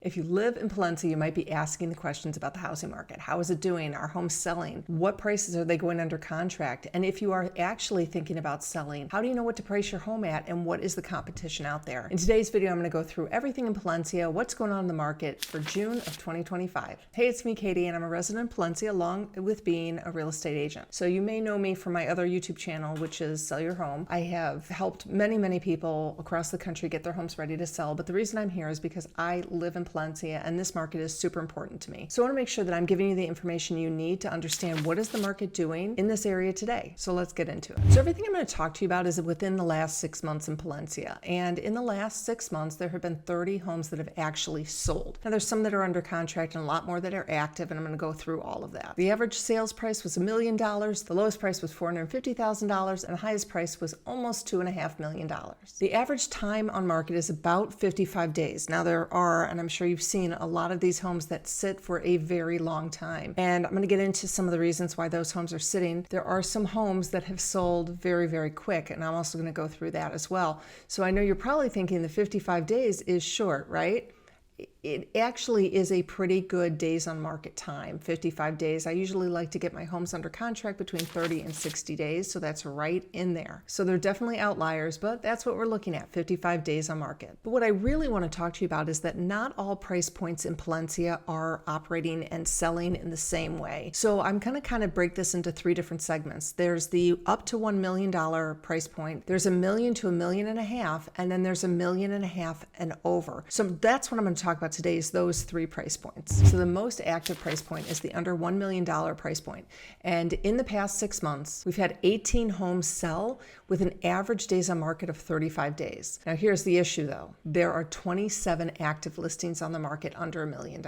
If you live in Palencia, you might be asking the questions about the housing market. How is it doing? Are homes selling? What prices are they going under contract? And if you are actually thinking about selling, how do you know what to price your home at and what is the competition out there? In today's video, I'm going to go through everything in Palencia, what's going on in the market for June of 2025. Hey, it's me, Katie, and I'm a resident in Palencia along with being a real estate agent. So you may know me from my other YouTube channel, which is Sell Your Home. I have helped many people across the country get their homes ready to sell, but the reason I'm here is because I live in Palencia and this market is super important to me. So I want to make sure that I'm giving you the information you need to understand what is the market doing in this area today. So let's get into it. So everything I'm going to talk to you about is within the last 6 months in Palencia. And in the last 6 months, there have been 30 homes that have actually sold. Now there's some that are under contract and a lot more that are active, and I'm going to go through all of that. The average sales price was $1 million. The lowest price was $450,000 and the highest price was almost $2.5 million. The average time on market is about 55 days. Now there are, and I'm sure you've seen a lot of these homes that sit for a very long time. And I'm going to get into some of the reasons why those homes are sitting. There are some homes that have sold very quick, and I'm also going to go through that as well. So I know you're probably thinking the 55 days is short, right? It actually is a pretty good days on market time, 55 days. I usually like to get my homes under contract between 30 and 60 days, so that's right in there. So they're definitely outliers, but that's what we're looking at, 55 days on market. But what I really want to talk to you about is that not all price points in Palencia are operating and selling in the same way. So I'm going to kind of break this into three different segments. There's the up to $1 million price point, there's $1 million to $1.5 million, and then there's $1.5 million and over. So that's what I'm going to talk about today, is those three price points. So the most active price point is the under $1 million price point. And in the past 6 months, we've had 18 homes sell with an average days on market of 35 days. Now here's the issue though. There are 27 active listings on the market under $1 million.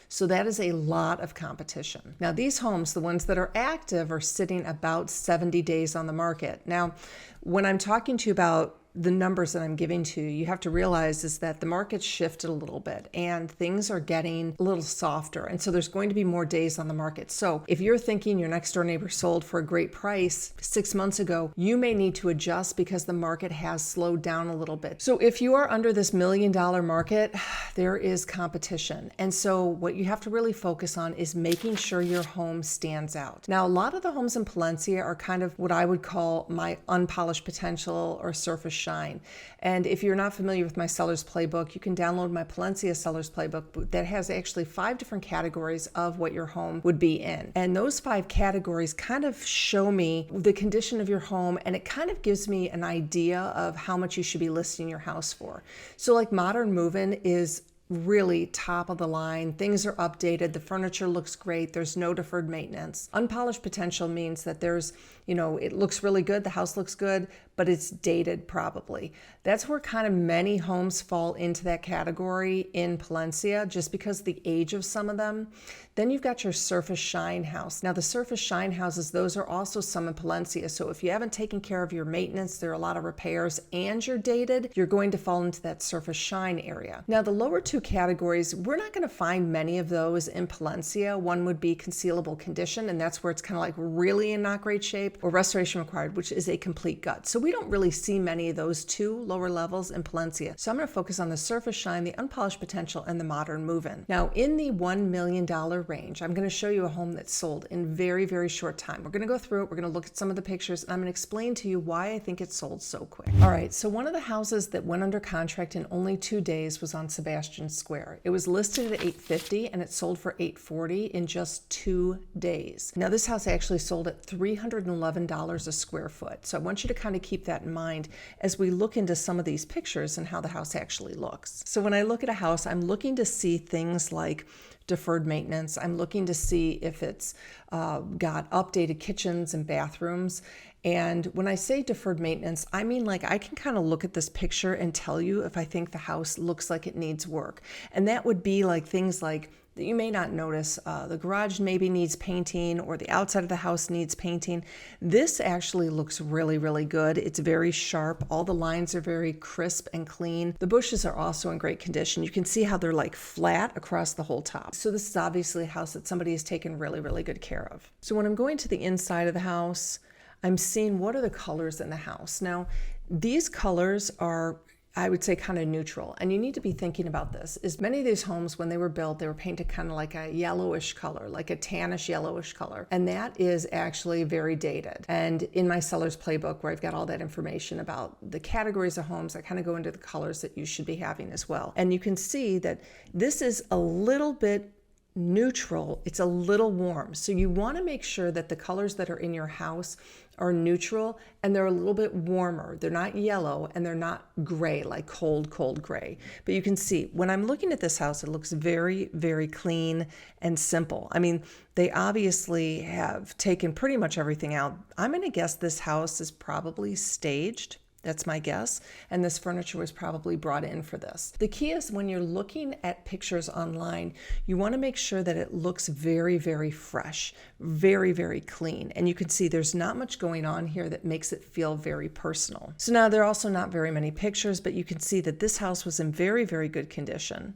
So that is a lot of competition. Now these homes, the ones that are active, are sitting about 70 days on the market. Now, when I'm talking to you about the numbers that I'm giving to you, you have to realize is that the market's shifted a little bit and things are getting a little softer. And so there's going to be more days on the market. So if you're thinking your next door neighbor sold for a great price 6 months ago, you may need to adjust because the market has slowed down a little bit. So if you are under this $1 million market, there is competition. And so what you have to really focus on is making sure your home stands out. Now, a lot of the homes in Palencia are kind of what I would call my unpolished potential or surface shine. And if you're not familiar with my seller's playbook, you can download my Palencia seller's playbook that has actually 5 different categories of what your home would be in. And those 5 categories kind of show me the condition of your home, and it kind of gives me an idea of how much you should be listing your house for. So like modern move-in is really top of the line. Things are updated. The furniture looks great. There's no deferred maintenance. Unpolished potential means that there's, it looks really good. The house looks good, but it's dated probably. That's where kind of many homes fall into that category in Palencia, just because of the age of some of them. Then you've got your surface shine house. Now the surface shine houses, those are also some in Palencia. So if you haven't taken care of your maintenance, there are a lot of repairs, and you're dated, you're going to fall into that surface shine area. Now the lower 2 categories, we're not going to find many of those in Palencia. One would be concealable condition, and that's where it's kind of like really in not great shape, or restoration required, which is a complete gut. So we don't really see many of those 2 lower levels in Palencia. So I'm going to focus on the surface shine, the unpolished potential, and the modern move-in. Now in the $1 million range, I'm going to show you a home that sold in very short time. We're going to go through it. We're going to look at some of the pictures, and I'm going to explain to you why I think it sold so quick. All right, so one of the houses that went under contract in only 2 days was on Sebastian Square. It was listed at $850 and it sold for $840 in just 2 days. Now this house actually sold at $311 a square foot. So I want you to kind of keep that in mind as we look into some of these pictures and how the house actually looks. So when I look at a house, I'm looking to see things like deferred maintenance. I'm looking to see if it's got updated kitchens and bathrooms. And when I say deferred maintenance, I mean like I can kind of look at this picture and tell you if I think the house looks like it needs work. And that would be like things like that you may not notice. The garage maybe needs painting, or the outside of the house needs painting. This actually looks really good. It's very sharp. All the lines are very crisp and clean. The bushes are also in great condition. You can see how they're like flat across the whole top. So this is obviously a house that somebody has taken really good care of. So when I'm going to the inside of the house, I'm seeing what are the colors in the house. Now, these colors are I would say kind of neutral. And you need to be thinking about this, is many of these homes, when they were built, they were painted kind of like a yellowish color, like a tannish yellowish color. And that is actually very dated. And in my seller's playbook, where I've got all that information about the categories of homes, I kind of go into the colors that you should be having as well. And you can see that this is a little bit neutral. It's a little warm. So you want to make sure that the colors that are in your house are neutral and they're a little bit warmer. They're not yellow and they're not gray, like cold gray. But you can see when I'm looking at this house, it looks very, very clean and simple. I mean, they obviously have taken pretty much everything out. I'm going to guess this house is probably staged. That's my guess. And this furniture was probably brought in for this. The key is when you're looking at pictures online, you want to make sure that it looks very, very fresh, very, very clean. And you can see there's not much going on here that makes it feel very personal. So now there are also not very many pictures, but you can see that this house was in very, very good condition.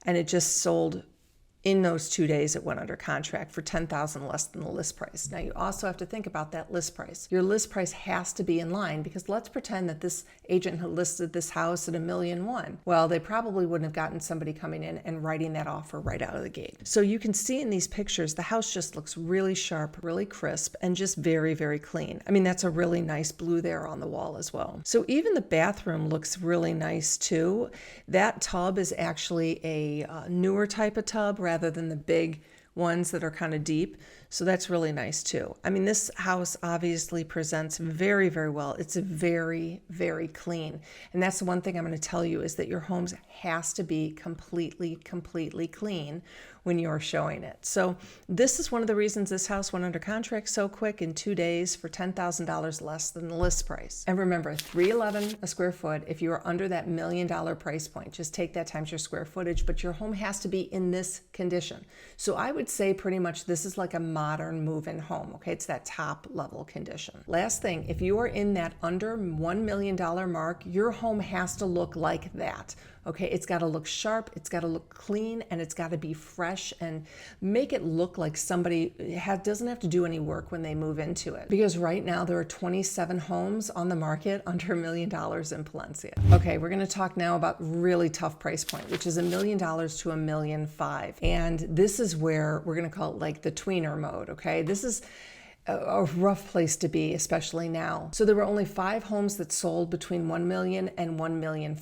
And it just sold in those 2 days. It went under contract for $10,000 less than the list price. Now you also have to think about that list price. Your list price has to be in line, because let's pretend that this agent who listed this house at $1.1 million. Well, they probably wouldn't have gotten somebody coming in and writing that offer right out of the gate. So you can see in these pictures, the house just looks really sharp, really crisp, and just very, very clean. I mean, that's a really nice blue there on the wall as well. So even the bathroom looks really nice too. That tub is actually a newer type of tub rather than the big ones that are kind of deep. So that's really nice too. I mean, this house obviously presents very, very well. It's very, very clean. And that's the one thing I'm going to tell you, is that your homes has to be completely clean when you're showing it. So this is one of the reasons this house went under contract so quick in 2 days for $10,000 less than the list price. And remember, $311 a square foot. If you are under that $1 million price point, just take that times your square footage, but your home has to be in this condition. So I would say pretty much this is like a modern move-in home. Okay, it's that top level condition. Last thing, if you are in that under $1 million mark, your home has to look like that. Okay, it's got to look sharp, it's got to look clean, and it's got to be fresh and make it look like somebody doesn't have to do any work when they move into it. Because right now there are 27 homes on the market under $1 million in Palencia. Okay, we're going to talk now about really tough price point, which is $1 million to $1.5 million. And this is where we're going to call it like the tweener mode. Okay, this is a rough place to be, especially now. So there were only 5 homes that sold between $1 million and $1.5 million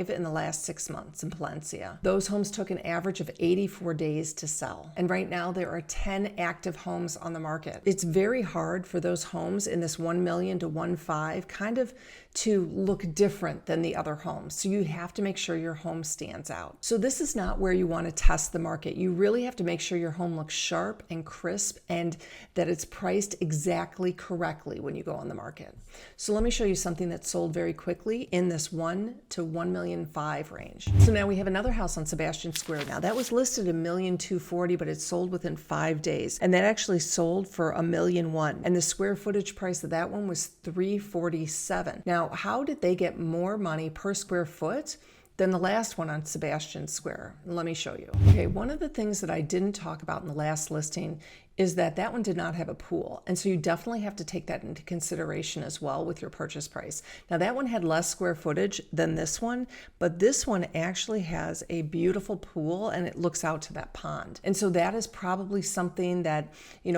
in the last 6 months in Palencia. Those homes took an average of 84 days to sell. And right now there are 10 active homes on the market. It's very hard for those homes in this $1 million to $1.5 million kind of to look different than the other homes. So you have to make sure your home stands out. So this is not where you want to test the market. You really have to make sure your home looks sharp and crisp and that it's priced exactly correctly when you go on the market. So let me show you something that sold very quickly in this $1 to $1.5 million range. So now we have another house on Sebastian Square. Now that was listed at $1.240 million, but it sold within 5 days. And that actually sold for $1.1 million. And the square footage price of that one was $347. Now, how did they get more money per square foot than the last one on Sebastian Square? Let me show you. Okay, one of the things that I didn't talk about in the last listing is that one did not have a pool. And so you definitely have to take that into consideration as well with your purchase price. Now that one had less square footage than this one, but this one actually has a beautiful pool and it looks out to that pond. And so that is probably something that,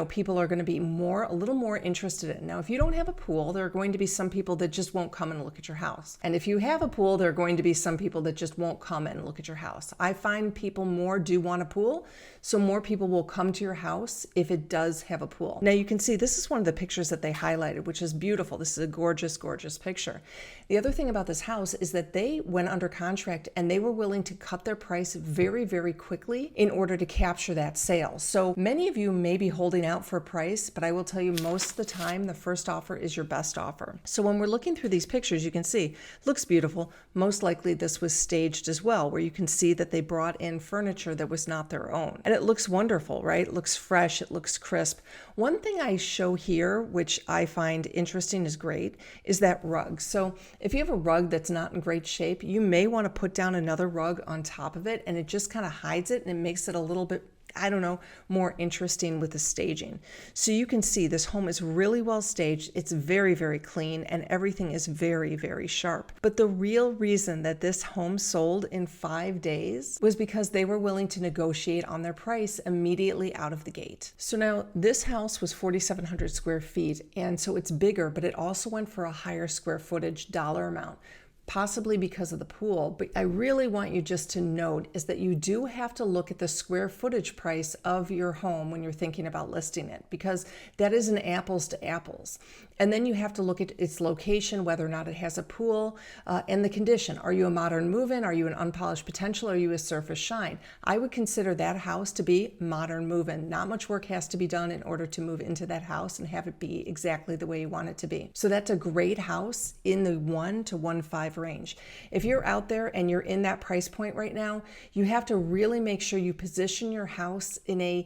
people are going to be a little more interested in. Now, if you don't have a pool, there are going to be some people that just won't come and look at your house. And if you have a pool, there are going to be some people that just won't come and look at your house. I find people more do want a pool, so more people will come to your house if it does have a pool. Now you can see this is one of the pictures that they highlighted, which is beautiful. This is a gorgeous, gorgeous picture. The other thing about this house is that they went under contract and they were willing to cut their price very, very quickly in order to capture that sale. So many of you may be holding out for a price, but I will tell you most of the time, the first offer is your best offer. So when we're looking through these pictures, you can see, it looks beautiful. Most likely this was staged as well, where you can see that they brought in furniture that was not their own. And it looks wonderful, right? It looks fresh, it looks crisp. One thing I show here, which I find interesting, is great, is that rug. So if you have a rug that's not in great shape, you may want to put down another rug on top of it, and it just kind of hides it and it makes it a little bit I don't know, more interesting with the staging. So you can see this home is really well staged. It's very, very clean, and everything is very, very sharp. But the real reason that this home sold in 5 days was because they were willing to negotiate on their price immediately out of the gate. So now this house was 4,700 square feet, and so it's bigger, but it also went for a higher square footage dollar amount, possibly because of the pool. But I really want you just to note is that you do have to look at the square footage price of your home when you're thinking about listing it, because that is an apples to apples. And then you have to look at its location, whether or not it has a pool, and the condition. Are you a modern move-in? Are you an unpolished potential? Are you a surface shine? I would consider that house to be modern move-in. Not much work has to be done in order to move into that house and have it be exactly the way you want it to be. So that's a great house in the 1 to 1.5 range. If you're out there and you're in that price point right now, you have to really make sure you position your house in a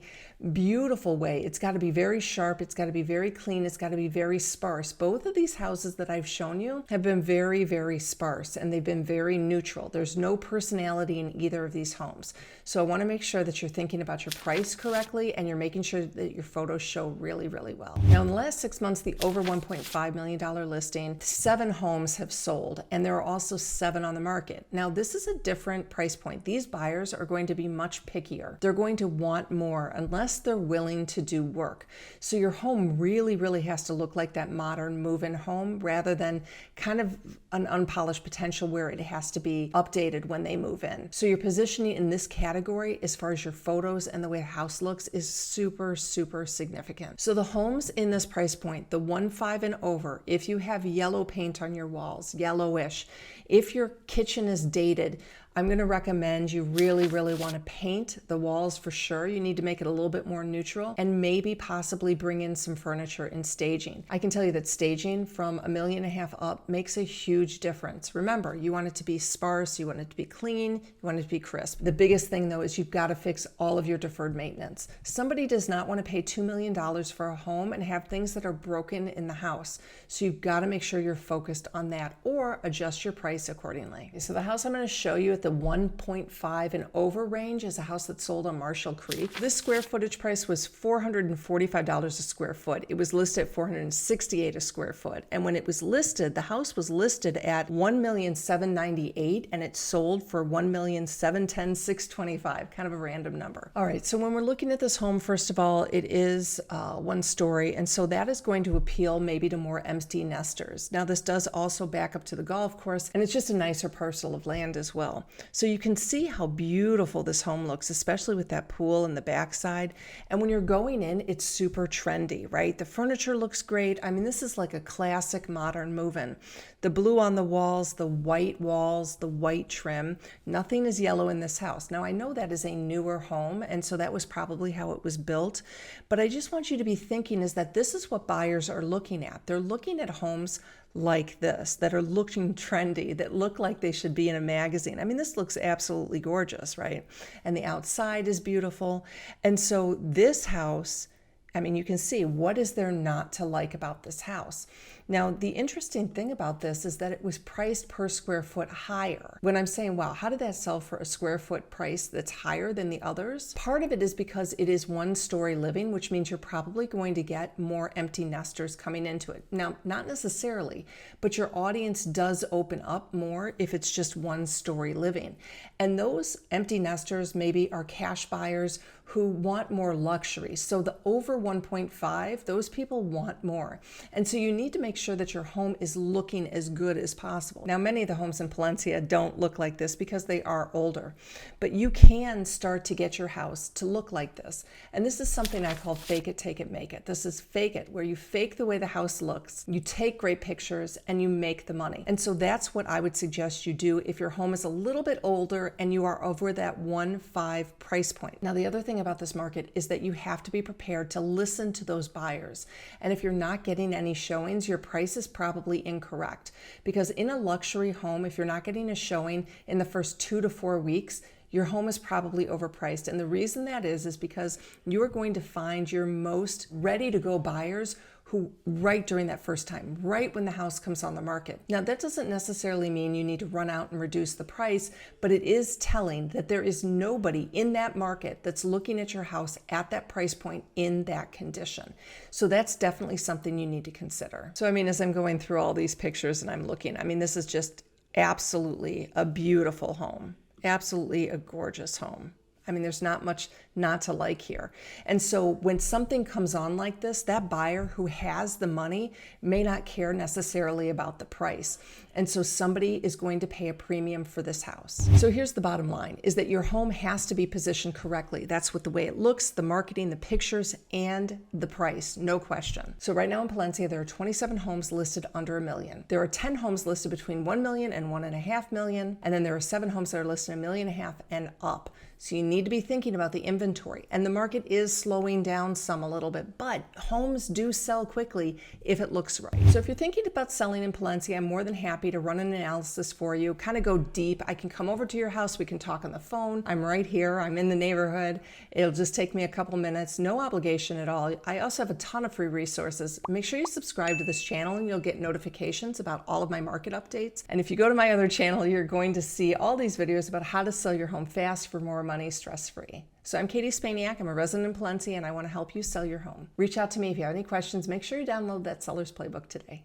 beautiful way. It's got to be very sharp. It's got to be very clean. It's got to be very sparse. Both of these houses that I've shown you have been very, very sparse, and they've been very neutral. There's no personality in either of these homes. So I want to make sure that you're thinking about your price correctly, and you're making sure that your photos show really, really well. Now, in the last 6 months, the over $1.5 million listing, 7 homes have sold, and there are also 7 on the market. Now, this is a different price point. These buyers are going to be much pickier. They're going to want more unless they're willing to do work. So your home really, really has to look like that modern move-in home rather than kind of an unpolished potential where it has to be updated when they move in. So your positioning in this category as far as your photos and the way a house looks is super, super significant. So the homes in this price point, the 1.5 and over, if you have yellow paint on your walls, yellowish, if your kitchen is dated, I'm going to recommend you really, really want to paint the walls for sure. You need to make it a little bit more neutral and maybe possibly bring in some furniture and staging. I can tell you that staging from $1.5 million up makes a huge difference. Remember, you want it to be sparse, you want it to be clean, you want it to be crisp. The biggest thing though is you've got to fix all of your deferred maintenance. Somebody does not want to pay $2 million for a home and have things that are broken in the house. So you've got to make sure you're focused on that or adjust your price accordingly. So the house I'm going to show you at the 1.5 and over range is a house that sold on Marshall Creek. This square footage price was $445 a square foot. It was listed at $468 a square foot. And when it was listed, the house was listed at $1,798,000 and it sold for $1,710,625, kind of a random number. All right, so when we're looking at this home, first of all, it is 1 story. And so that is going to appeal maybe to more empty nesters. Now this does also back up to the golf course, and it's just a nicer parcel of land as well. So you can see how beautiful this home looks, especially with that pool in the backside. And when you're going in, it's super trendy, right? The furniture looks great. I mean, this is like a classic modern move-in. The blue on the walls, the white trim, nothing is yellow in this house. Now, I know that is a newer home, and so that was probably how it was built. But I just want you to be thinking is that this is what buyers are looking at. They're looking at homes like this, that are looking trendy, that look like they should be in a magazine. I mean, this looks absolutely gorgeous, right? And the outside is beautiful. And so this house, I mean, you can see what is there not to like about this house. Now, the interesting thing about this is that it was priced per square foot higher. When I'm saying, wow, how did that sell for a square foot price that's higher than the others? Part of it is because it is 1 story living, which means you're probably going to get more empty nesters coming into it. Now, not necessarily, but your audience does open up more if it's just 1 story living. And those empty nesters maybe are cash buyers who want more luxury. So the over 1.5, those people want more. And so you need to make sure that your home is looking as good as possible. Now, many of the homes in Palencia don't look like this because they are older, but you can start to get your house to look like this. And this is something I call fake it, take it, make it. This is fake it, where you fake the way the house looks, you take great pictures, and you make the money. And so that's what I would suggest you do if your home is a little bit older and you are over that 1.5 price point. Now, the other thing about this market is that you have to be prepared to listen to those buyers. And if you're not getting any showings, your price is probably incorrect. Because in a luxury home, if you're not getting a showing in the first 2 to 4 weeks, your home is probably overpriced. And the reason that is because you're going to find your most ready to go buyers who right during that first time, right when the house comes on the market. Now, that doesn't necessarily mean you need to run out and reduce the price, but it is telling that there is nobody in that market that's looking at your house at that price point in that condition. So that's definitely something you need to consider. So, as I'm going through all these pictures and I'm looking, this is just absolutely a beautiful home, absolutely a gorgeous home. There's not much not to like here. And so when something comes on like this, that buyer who has the money may not care necessarily about the price. And so somebody is going to pay a premium for this house. So here's the bottom line, is that your home has to be positioned correctly. That's with the way it looks, the marketing, the pictures, and the price, no question. So right now in Palencia, there are 27 homes listed under $1 million. There are 10 homes listed between $1 million and $1.5 million. And then there are 7 homes that are listed $1.5 million and up. So you need to be thinking about the inventory. And the market is slowing down some a little bit, but homes do sell quickly if it looks right. So if you're thinking about selling in Palencia, I'm more than happy to run an analysis for you, kind of go deep. I can come over to your house. We can talk on the phone. I'm right here. I'm in the neighborhood. It'll just take me a couple minutes. No obligation at all. I also have a ton of free resources. Make sure you subscribe to this channel and you'll get notifications about all of my market updates. And if you go to my other channel, you're going to see all these videos about how to sell your home fast for more money, stress-free. So I'm Kati Spaniak. I'm a resident in Palencia and I want to help you sell your home. Reach out to me if you have any questions. Make sure you download that Seller's Playbook today.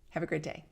Have a great day.